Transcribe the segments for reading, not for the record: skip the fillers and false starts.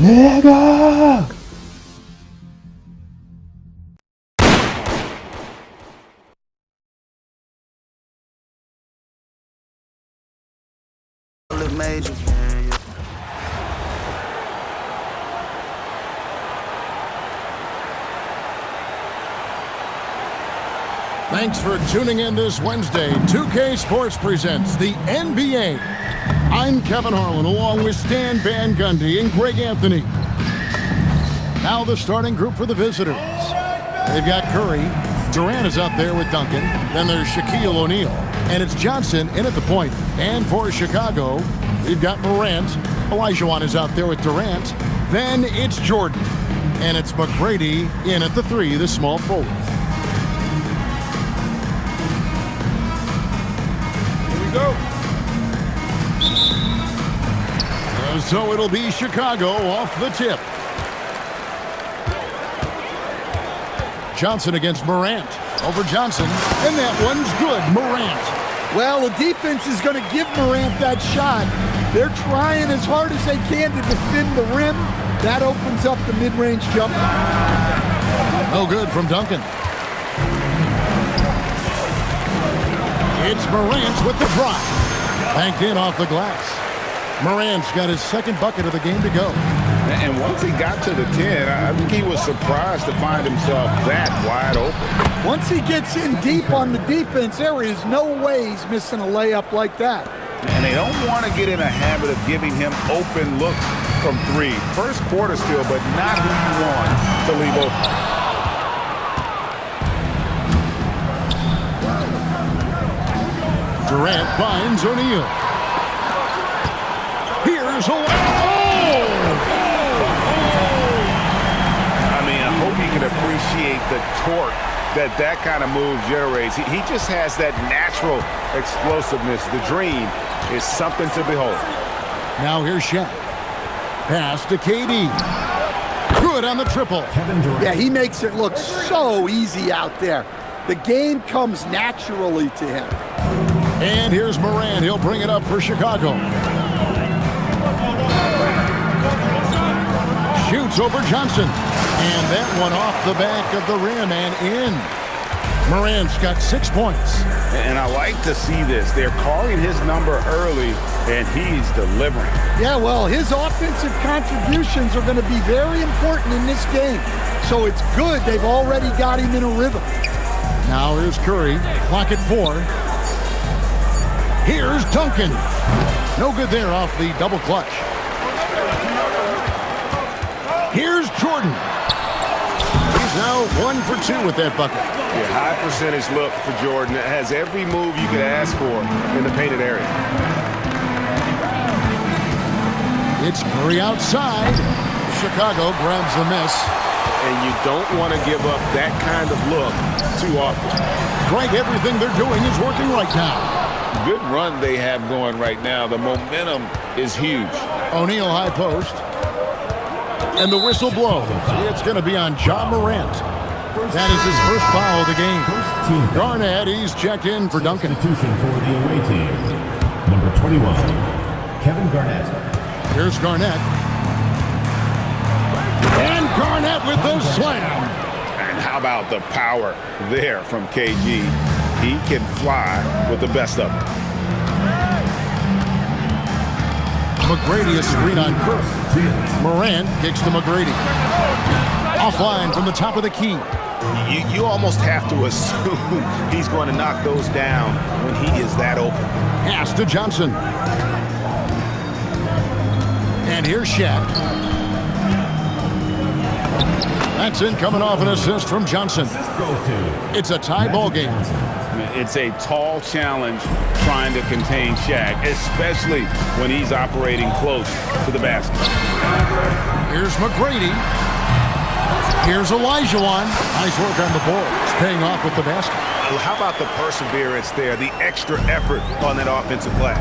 내가 major. Thanks for tuning in this Wednesday. 2K Sports presents the NBA. I'm Kevin Harlan along with Stan Van Gundy and Greg Anthony. Now the starting group for the visitors. They've got Curry. Durant is out there with Duncan. Then there's Shaquille O'Neal. And it's Johnson in at the point. And for Chicago, we've got Morant. Olajuwon is out there with Durant. Then it's Jordan. And it's McGrady in at the 3, the small forward. Go. So it'll be Chicago off the tip. Johnson against Morant. Over Johnson. And that one's good. Morant. Well, the defense is going to give Morant that shot. They're trying as hard as they can to defend the rim. That opens up the mid-range jumper. No good from Duncan. It's Morant with the drive. Banked in off the glass. Morant's got his second bucket of the game to go. And once he got to the 10, I think he was surprised to find himself that wide open. Once he gets in deep on the defense, there is no way he's missing a layup like that. And they don't want to get in a habit of giving him open looks from 3. First quarter still, but not who you want to leave open. Durant finds O'Neal. Here's a I mean, I hope you can appreciate the torque that kind of move generates. He just has that natural explosiveness. The dream is something to behold. Now here's Shaq. Pass to KD. Good on the triple. Yeah, he makes it look so easy out there. The game comes naturally to him. And here's Morant. He'll bring it up for Chicago. Shoots over Johnson. And that one off the back of the rim and in. Morant's got 6 points. And I like to see this. They're calling his number early, and he's delivering. Yeah, well, his offensive contributions are going to be very important in this game. So it's good they've already got him in a rhythm. Now here's Curry. Clock at 4. Here's Duncan. No good there off the double clutch. Here's Jordan. He's now 1 for 2 with that bucket. Yeah, high percentage look for Jordan. It has every move you could ask for in the painted area. It's Curry outside. Chicago grabs the miss. And you don't want to give up that kind of look too often. Greg, everything they're doing is working right now. Good run they have going right now. The momentum is huge. O'Neal high post. And the whistle blows. It's going to be on Ja Morant. That is his first foul of the game. Garnett, he's checked in for Duncan. Substitution for the away team. Number 21, Kevin Garnett. Here's Garnett. And Garnett with the slam. And how about the power there from KG? He can fly with the best of them. McGrady is screen on Curry. Morant kicks to McGrady. Offline from the top of the key. You almost have to assume he's going to knock those down when he is that open. Pass to Johnson. And here's Shaq. That's in coming off an assist from Johnson. It's a tie ball game. It's a tall challenge trying to contain Shaq, especially when he's operating close to the basket. Here's McGrady. Here's Olajuwon. Nice work on the boards, paying off with the basket. How about the perseverance there, the extra effort on that offensive glass?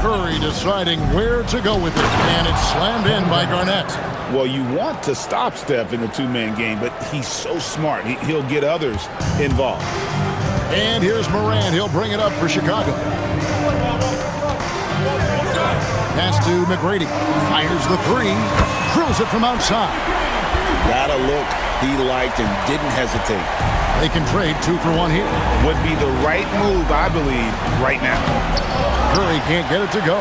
Curry deciding where to go with it, and it's slammed in by Garnett. Well, you want to stop Steph in the two-man game, but he's so smart. He'll get others involved. And here's Morant. He'll bring it up for Chicago. Pass to McGrady. Fires the three. Drills it from outside. Got a look he liked and didn't hesitate. They can trade 2 for 1 here. Would be the right move, I believe, right now. Curry can't get it to go.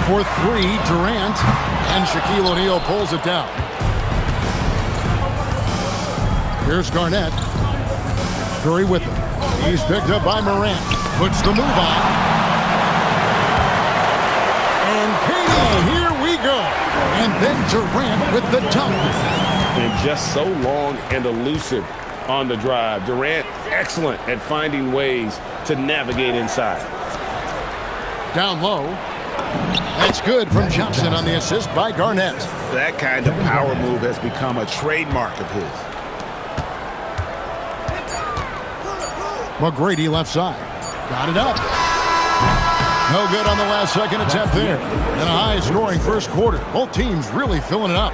For 3, Durant. And Shaquille O'Neal pulls it down. Here's Garnett. Curry with him. He's picked up by Morant. Puts the move on. And KD, here we go. And then Durant with the dunk. And just so long and elusive on the drive. Durant, excellent at finding ways to navigate inside. Down low. That's good from Johnson on the assist by Garnett. That kind of power move has become a trademark of his. McGrady left side. Got it up. No good on the last second attempt there. And a high-scoring first quarter. Both teams really filling it up.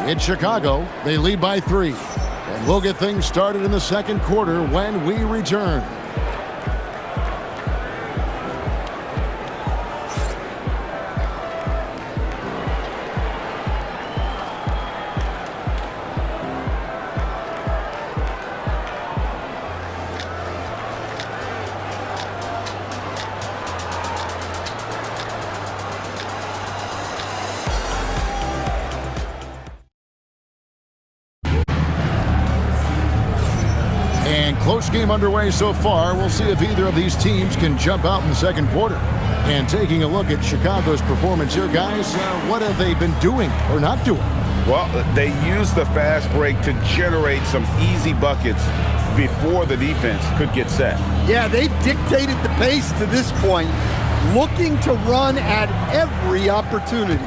In Chicago, they lead by 3. And we'll get things started in the second quarter when we return. Close game underway so far. We'll see if either of these teams can jump out in the second quarter. And taking a look at Chicago's performance here, guys, what have they been doing or not doing? Well, they used the fast break to generate some easy buckets before the defense could get set. Yeah, they've dictated the pace to this point, looking to run at every opportunity.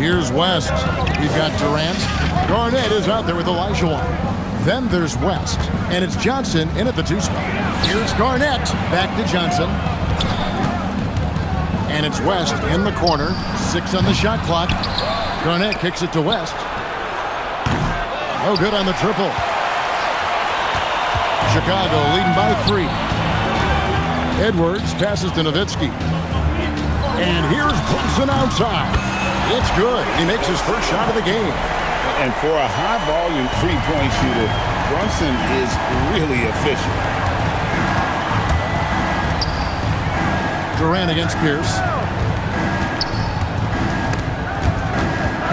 Here's West. We've got Durant. Garnett is out there with Olajuwon. Then there's West. And it's Johnson in at the 2 spot. Here's Garnett. Back to Johnson. And it's West in the corner. 6 on the shot clock. Garnett kicks it to West. No good on the triple. Chicago leading by 3. Edwards passes to Nowitzki. And here's Brunson outside. It's good. He makes his first shot of the game. And for a high-volume three-point shooter, Brunson is really efficient. Durant against Pierce.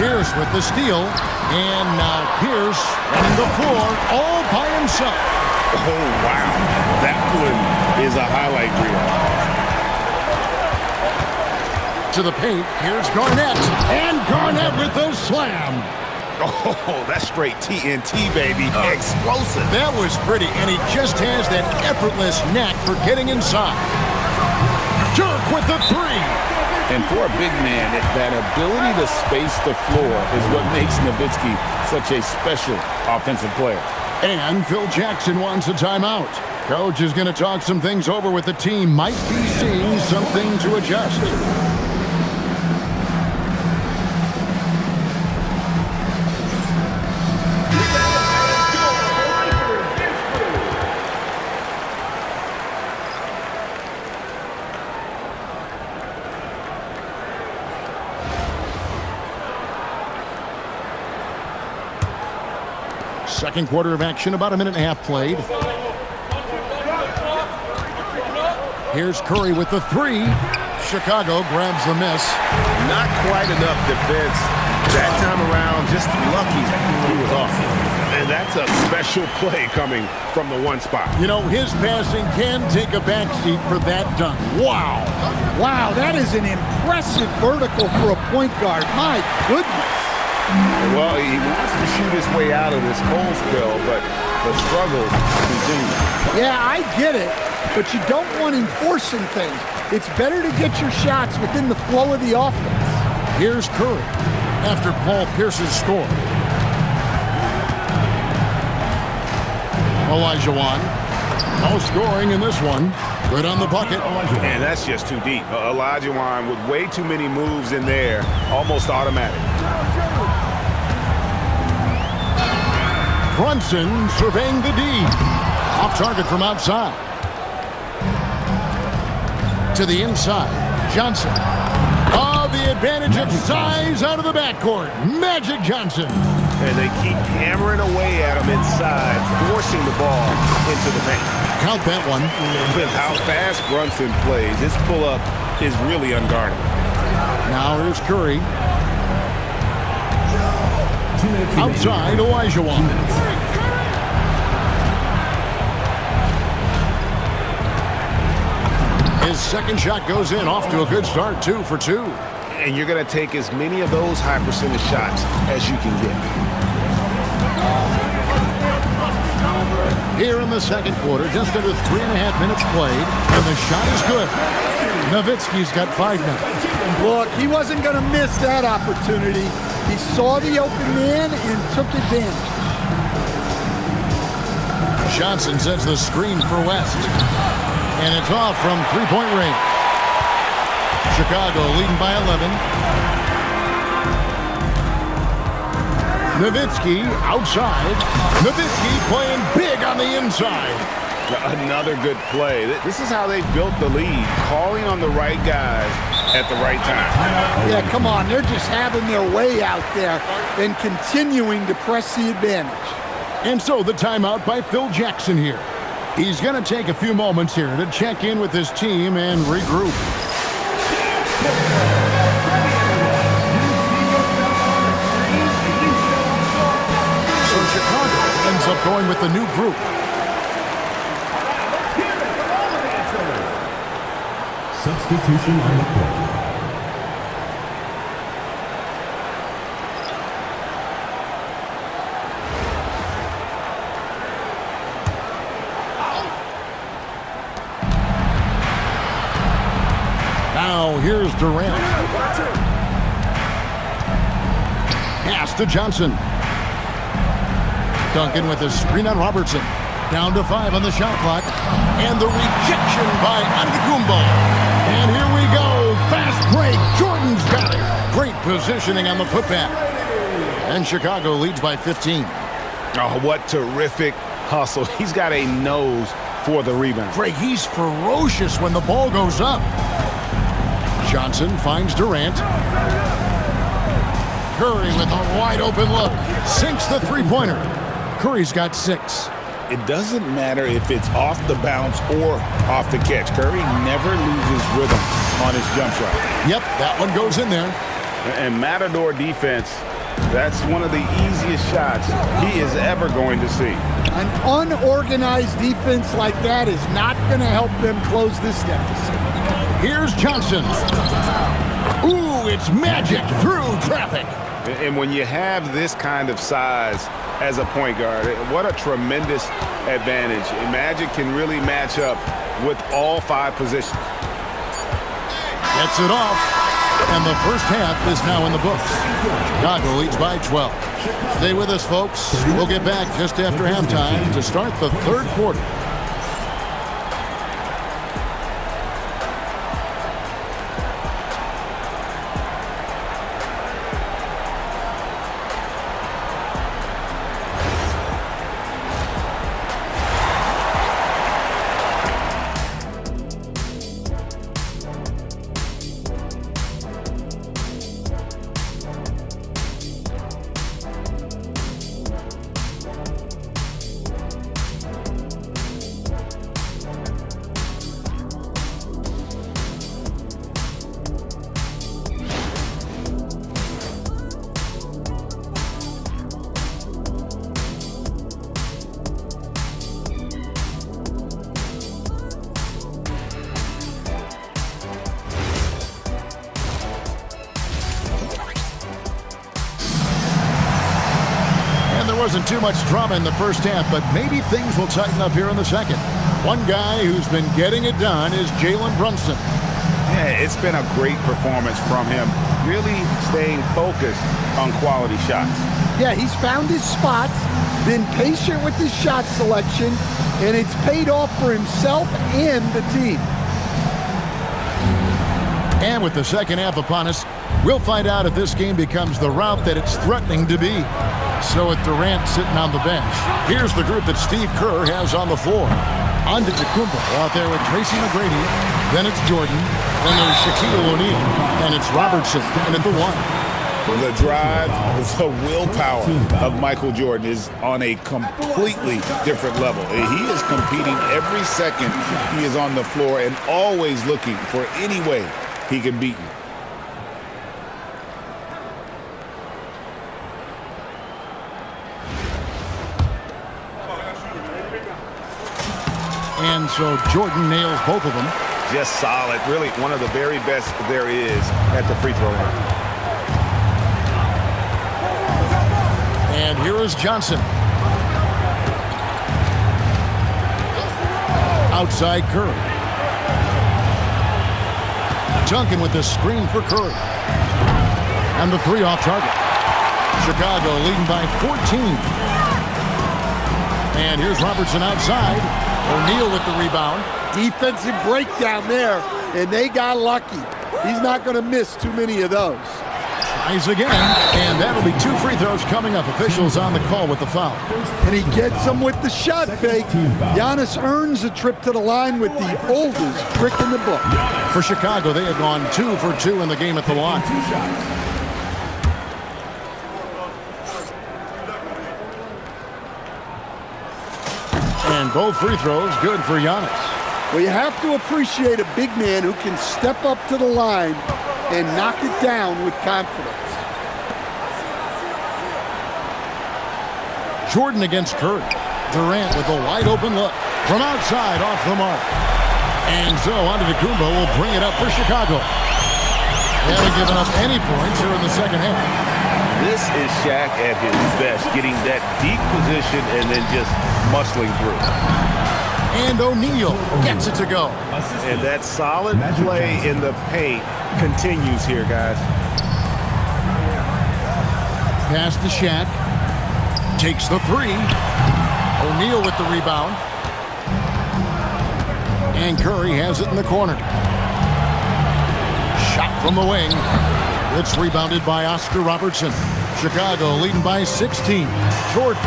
Pierce with the steal. And now Pierce running the floor all by himself. Oh, wow. That one is a highlight reel. To the paint, here's Garnett. And Garnett with the slam. Oh, that's straight TNT, baby. Explosive. That was pretty, and he just has that effortless knack for getting inside. Jerk with the 3. And for a big man, that ability to space the floor is what makes Nowitzki such a special offensive player. And Phil Jackson wants a timeout. Coach is going to talk some things over with the team. Might be seeing something to adjust. Second quarter of action, about a minute and a half played. Here's Curry with the 3. Chicago grabs the miss. Not quite enough defense that time around. Just lucky he was off. And that's a special play coming from the 1 spot. You know, his passing can take a backseat for that dunk. Wow. Wow, that is an impressive vertical for a point guard. My goodness. Well, he wants to shoot his way out of this cold spell, but the struggle continues. Yeah, I get it, but you don't want him forcing things. It's better to get your shots within the flow of the offense. Here's Curry after Paul Pierce's score. Olajuwon. No scoring in this one. Good on the bucket. And that's just too deep. Olajuwon with way too many moves in there, almost automatic. Brunson surveying the D. Off target from outside. To the inside. Johnson. Oh, the advantage of size out of the backcourt. Magic Johnson. And they keep hammering away at him inside, forcing the ball into the paint. Count that one. With how fast Brunson plays, his pull-up is really unguardable. Now here's Curry. 2 minutes remaining. Outside, Olajuwon. 2 minutes. His second shot goes in, off to a good start, 2 for 2. And you're going to take as many of those high percentage shots as you can get. Here in the second quarter, just under 3.5 minutes played, and the shot is good. Nowitzki's got 5 minutes. Look, he wasn't going to miss that opportunity. He saw the open man and took advantage. Johnson sets the screen for West. And it's off from three-point range. Chicago leading by 11. Nowitzki outside. Nowitzki playing big on the inside. Another good play. This is how they built the lead, calling on the right guys at the right time. Yeah, come on. They're just having their way out there and continuing to press the advantage. And so the timeout by Phil Jackson here. He's going to take a few moments here to check in with his team and regroup. So Chicago ends up going with the new group. Substitution on the court. Now here's Durant. Pass to Johnson. Duncan with his screen on Robertson. Down to 5 on the shot clock. And the rejection by Antetokounmpo. And here we go. Fast break. Jordan's got it. Great positioning on the putback. And Chicago leads by 15. Oh, what terrific hustle. He's got a nose for the rebound. Greg, he's ferocious when the ball goes up. Johnson finds Durant. Curry with a wide open look. Sinks the three-pointer. Curry's got 6. It doesn't matter if it's off the bounce or off the catch. Curry never loses rhythm on his jump shot. Yep, that one goes in there. And Matador defense, that's one of the easiest shots he is ever going to see. An unorganized defense like that is not going to help them close this deficit. Here's Johnson. Ooh, it's magic through traffic. And when you have this kind of size as a point guard, what a tremendous advantage. And Magic can really match up with all 5 positions. Gets it off. And the first half is now in the books. Chicago leads by 12. Stay with us, folks. We'll get back just after halftime to start the third quarter. Wasn't too much drama in the first half, but maybe things will tighten up here in the second. One guy who's been getting it done is Jalen Brunson. Yeah, it's been a great performance from him, really staying focused on quality shots. Yeah, he's found his spots, been patient with his shot selection, and it's paid off for himself and the team. And with the second half upon us, we'll find out if this game becomes the route that it's threatening to be. So with Durant sitting on the bench, here's the group that Steve Kerr has on the floor. On to Tacumbo out there with Tracy McGrady. Then it's Jordan. Then there's Shaquille O'Neal. And it's Robertson in at the 1. The drive, the willpower of Michael Jordan is on a completely different level. He is competing every second he is on the floor and always looking for any way he can beat you. And so Jordan nails both of them. Just solid. Really one of the very best there is at the free throw line. And here is Johnson. Outside Curry. Duncan with the screen for Curry. And the 3 off target. Chicago leading by 14. And here's Robertson outside. O'Neal with the rebound. Defensive breakdown there, and they got lucky. He's not going to miss too many of those. Tries again, and that'll be 2 free throws coming up. Officials on the call with the foul. And he gets them with the shot fake. Giannis earns a trip to the line with the oldest trick in the book. For Chicago, they had gone 2 for 2 in the game at the line. And both free throws good for Giannis. Well, you have to appreciate a big man who can step up to the line and knock it down with confidence. Jordan against Curry. Durant with a wide open look. From outside, off the mark. And so Antetokounmpo will bring it up for Chicago. They haven't given up any points here in the second half. This is Shaq at his best, getting that deep position and then just muscling through. And O'Neal gets it to go. And that solid play in the paint continues here, guys. Pass to Shaq. Takes the 3. O'Neal with the rebound. And Curry has it in the corner. Shot from the wing. It's rebounded by Oscar Robertson. Chicago leading by 16. Jordan,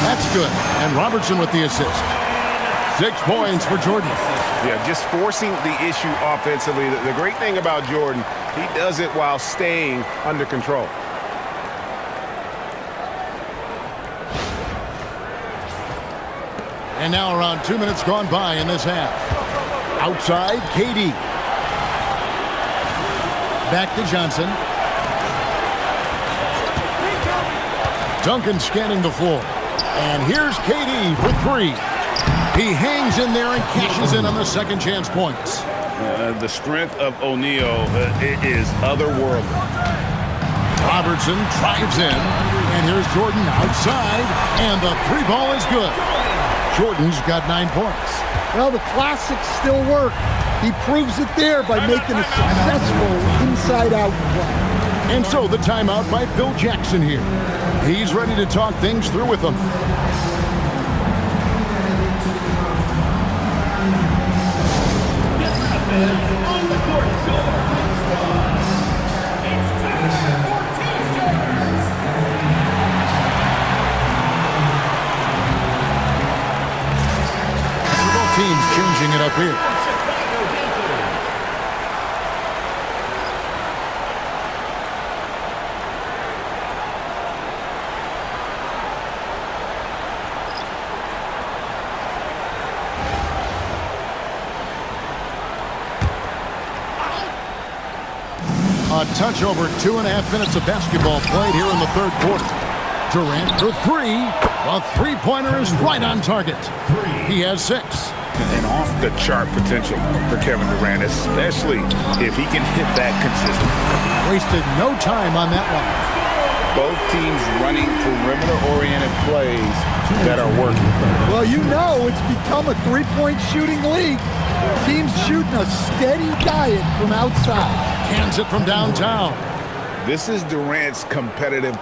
that's good. And Robertson with the assist. 6 points for Jordan. Yeah, just forcing the issue offensively. The great thing about Jordan, he does it while staying under control. And now around 2 minutes gone by in this half. Outside, KD. Back to Johnson. Duncan scanning the floor. And here's KD for 3. He hangs in there and cashes in on the second chance points. The strength of O'Neal is otherworldly. Robertson drives in. And here's Jordan outside. And the 3 ball is good. Jordan's got 9 points. Well, the classics still work. He proves it there by making a successful inside-out play. And so the timeout by Phil Jackson here. He's ready to talk things through with them. On the court, it's time. 14 yards. Both teams changing it up here. A touch over 2.5 minutes of basketball played here in the third quarter. Durant for 3. A 3-pointer is right on target. He has 6. And off-the-chart potential for Kevin Durant, especially if he can hit that consistently. Wasted no time on that one. Both teams running perimeter-oriented plays that are working. Well, you know it's become a three-point shooting league. Teams shooting a steady diet from outside. Cans it from downtown. This is Durant's competitive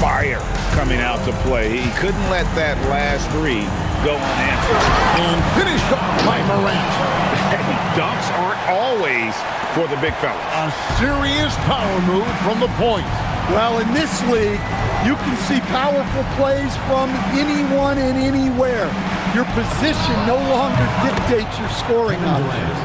fire coming out to play. He couldn't let that last 3 go unanswered. And finished off by Morant. Dunks aren't always for the big fella. A serious power move from the point. Well, in this league, You can see powerful plays from anyone and anywhere. Your position no longer dictates your scoring options.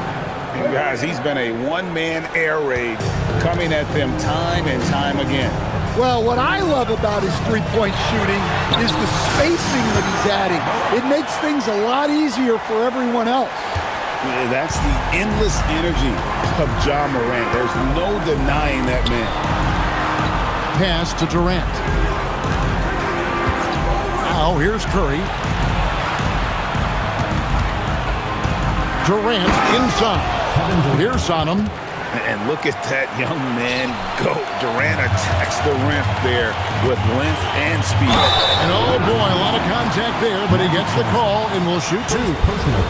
And guys, he's been a one-man air raid coming at them time and time again. Well, what I love about his three-point shooting is the spacing that he's adding. It makes things a lot easier for everyone else. Yeah, that's the endless energy of Ja Morant. There's no denying that man. Pass to Durant. Now here's Curry. Durant inside. Here's on him. And look at that young man go. Durant attacks the rim there with length and speed. And oh boy, a lot of contact there, but he gets the call and will shoot two.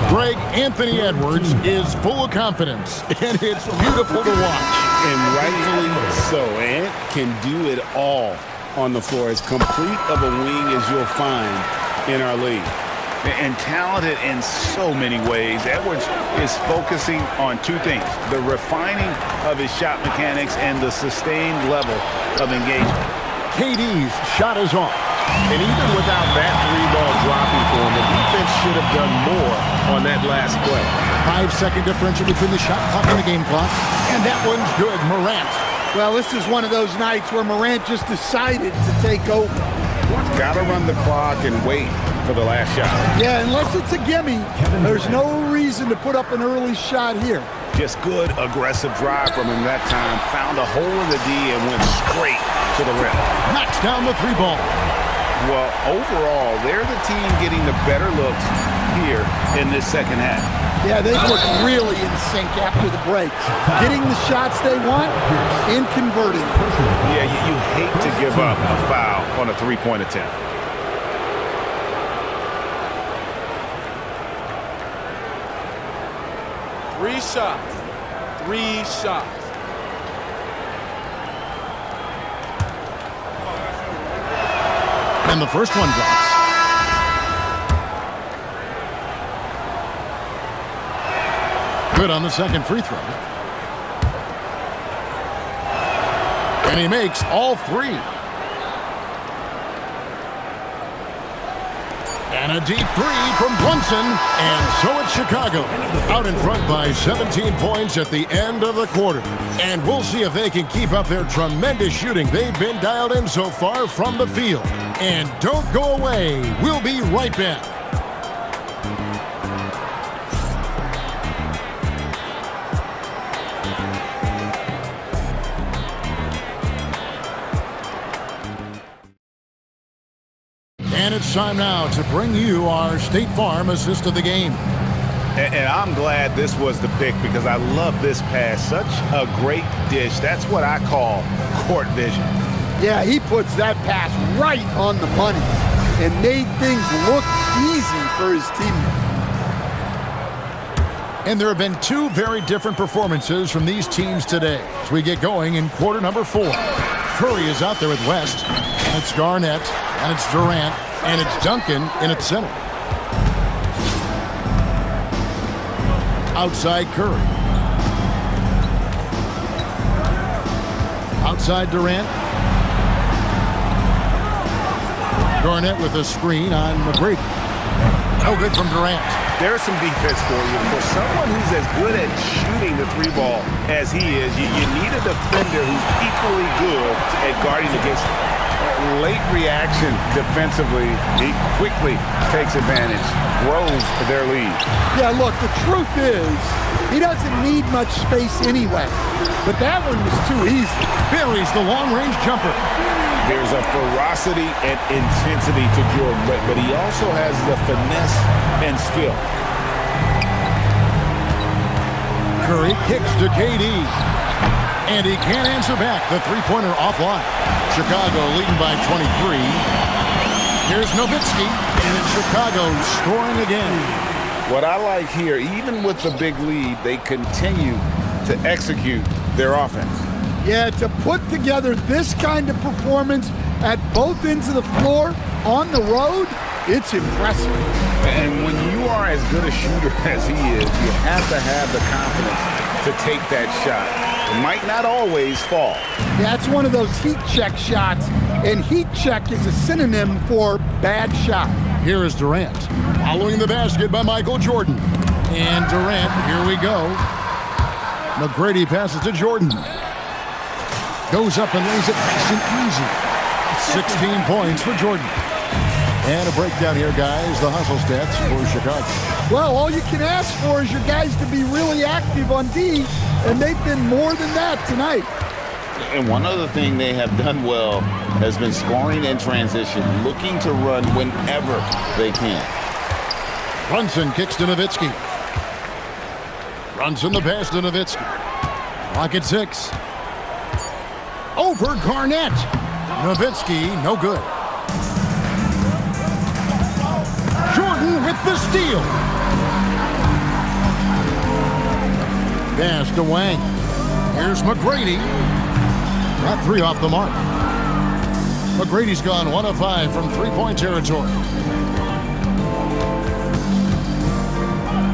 Greg, Anthony Edwards is full of confidence, and it's beautiful to watch. And rightfully so. Ant can do it all on the floor. As complete of a wing as you'll find in our league. And talented in so many ways. Edwards is focusing on two things: the refining of his shot mechanics and the sustained level of engagement. KD's shot is off. And even without that three-ball dropping for him, the defense should have done more on that last play. 5-second differential between the shot clock and the game clock. And that one's good. Morant. Well, this is one of those nights where Morant just decided to take over. Got to run the clock and wait for the last shot. Yeah, unless it's a gimme, there's no reason to put up an early shot here. Just good, aggressive drive from him that time. Found a hole in the D and went straight to the rim. Knocks down the three ball. Well, overall, they're the team getting the better looks here in this second half. Yeah, they look really in sync after the break. Getting the shots they want and converting. Yeah, you hate to give up a foul on a three-point attempt. Three shots. 3 shots. And the first one drops. Good on the second free throw. And he makes all 3. And a deep 3 from Brunson. And so it's Chicago. Out in front by 17 points at the end of the quarter. And we'll see if they can keep up their tremendous shooting. They've been dialed in so far from the field. And don't go away. We'll be right back. And it's time now to bring you our State Farm assist of the game. And I'm glad this was the pick because I love this pass. Such a great dish. That's what I call court vision. Yeah, he puts that pass right on the money and made things look easy for his teammates. And there have been 2 very different performances from these teams today as we get going in quarter number 4. Curry is out there with West, and it's Garnett, and it's Durant, and it's Duncan in its center. Outside Curry. Outside Durant. Garnett with a screen on McGrady. No good from Durant. There's some defense for you. For someone who's as good at shooting the 3-ball as he is, you need a defender who's equally good at guarding against late reaction defensively. He quickly takes advantage, grows their lead. Yeah, look, the truth is, he doesn't need much space anyway. But that one was too easy. Buries the long-range jumper. There's a ferocity and intensity to Jordan, but he also has the finesse and skill. Curry kicks to KD. And he can't answer back. The three-pointer offline. Chicago leading by 23. Here's Nowitzki. And it's Chicago scoring again. What I like here, even with the big lead, they continue to execute their offense. Yeah, to put together this kind of performance at both ends of the floor on the road, it's impressive. And when you are as good a shooter as he is, you have to have the confidence to take that shot. might not always fall. That's one of those heat check shots, and heat check is a synonym for bad shot. Here is Durant, following the basket by Michael Jordan. And Durant, here we go. McGrady passes to Jordan. Goes up and lays it nice and easy. 16 points for Jordan. And a breakdown here, guys. The hustle stats for Chicago. Well, all you can ask for is your guys to be really active on D, and they've been more than that tonight. And one other thing they have done well has been scoring in transition, looking to run whenever they can. Brunson kicks to Nowitzki. Brunson the pass to Nowitzki. Clock at 6. Over Garnett. Nowitzki, no good. Jordan with the steal. Pass to Wang. Here's McGrady. Got 3 off the mark. McGrady's gone 1 of 5 from three-point territory.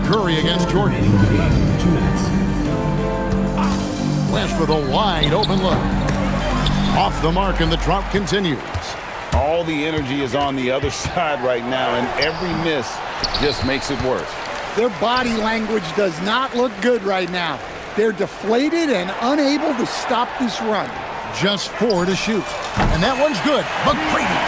Curry against Jordan. 2 minutes. West with a wide open look. Off the mark, and the drought continues. All the energy is on the other side right now, and every miss just makes it worse. Their body language does not look good right now. They're deflated and unable to stop this run. Just 4 to shoot. And that one's good. McGrady.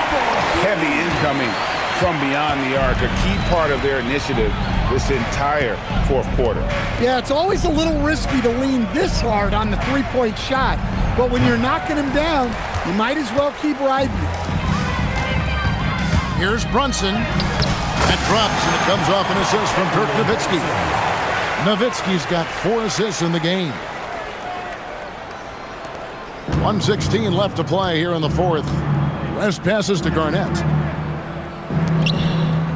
Heavy incoming from beyond the arc, a key part of their initiative this entire fourth quarter. Yeah, it's always a little risky to lean this hard on the three-point shot, but when you're knocking them down, you might as well keep riding it. Here's Brunson. That drops, and it comes off an assist from Dirk Nowitzki. Nowitzki's got 4 assists in the game. 1:16 left to play here in the fourth. West passes to Garnett.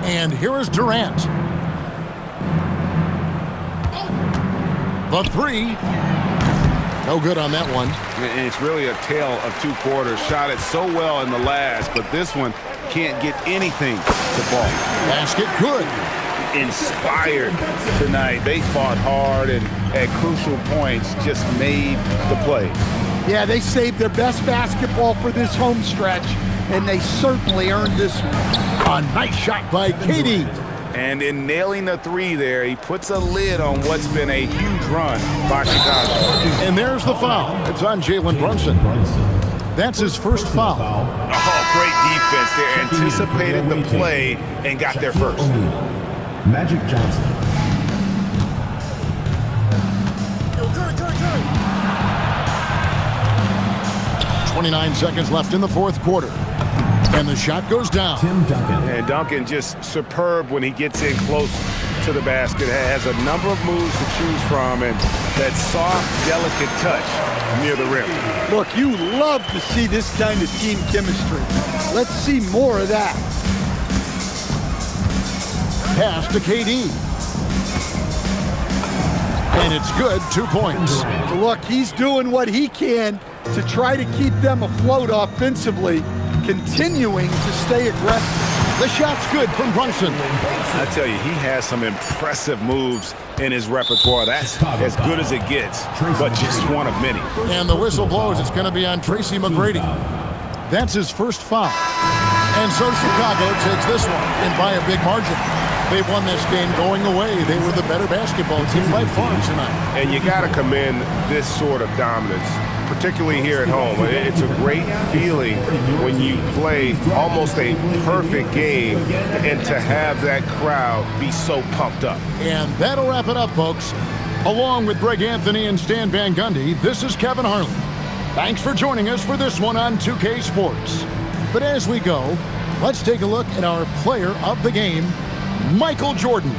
And here is Durant. The 3. No good on that one. And it's really a tale of 2 quarters. Shot it so well in the last, but this one can't get anything to fall. Basket good. Inspired tonight. They fought hard and at crucial points just made the play. Yeah, they saved their best basketball for this home stretch, and they certainly earned this one. A nice shot by KD. And in nailing the 3 there, he puts a lid on what's been a huge run by Chicago. And there's the foul. It's on Jalen Brunson. That's his first foul. Oh, great defense there. Anticipated the play and got there first. Magic Johnson. 29 seconds left in the fourth quarter. And the shot goes down. Tim Duncan. And Duncan just superb when he gets in close to the basket. Has a number of moves to choose from, and that soft, delicate touch near the rim. Look, you love to see this kind of team chemistry. Let's see more of that. Pass to KD. And it's good, 2 points. Look, he's doing what he can to try to keep them afloat offensively, continuing to stay aggressive. The shot's good from Brunson. I tell you, he has some impressive moves in his repertoire. That's as good as it gets, but just one of many. And the whistle blows. It's going to be on Tracy McGrady. That's his first foul. And so Chicago takes this one, and by a big margin. They won this game going away. They were the better basketball team by far tonight. And you got to commend this sort of dominance, particularly here at home. It's a great feeling when you play almost a perfect game and to have that crowd be so pumped up. And that'll wrap it up, folks. Along with Greg Anthony and Stan Van Gundy, this is Kevin Harlan. Thanks for joining us for this one on 2K Sports. But as we go, let's take a look at our player of the game, Michael Jordan.